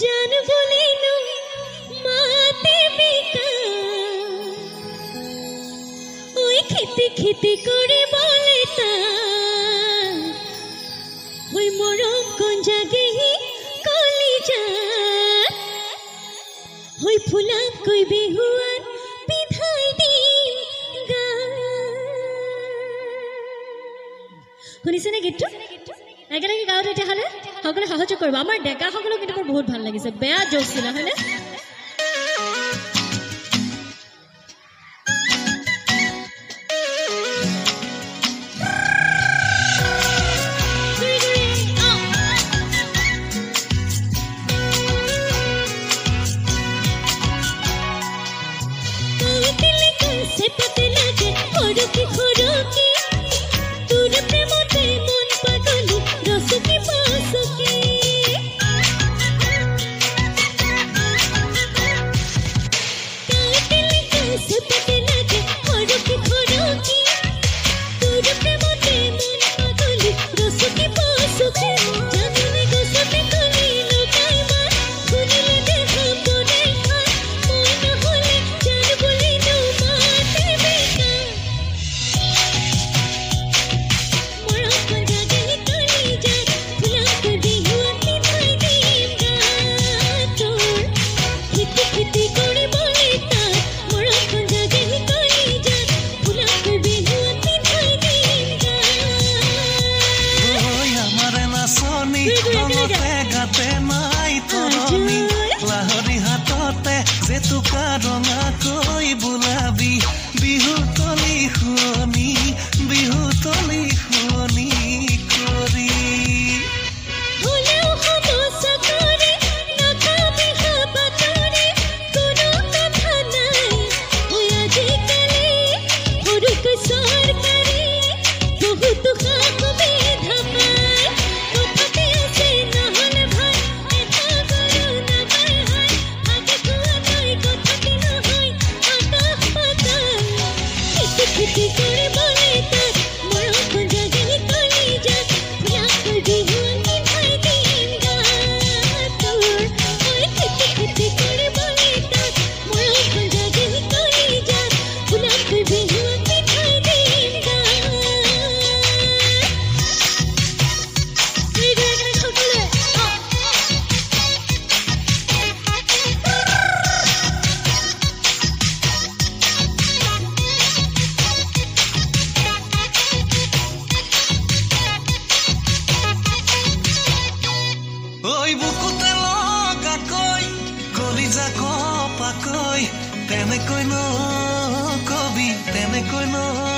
জান বলিনো মাতে বিকা ওই খেতে খেতে করে বলে তা ওই মরম কোন জাগে কলি যা ওই ফুলাম কই বিহুয়ান বিধাই দিম গা শুনিছেনে গীতটো একেলগে গাঁৱত তেতিয়াহ'লে সকলোৱে সহযোগ কৰিব আমাৰ ডেকাসকলক কিন্তু মোৰ বহুত ভাল লাগিছে বেয়া জোচ ছিল হয়নে tenekoi no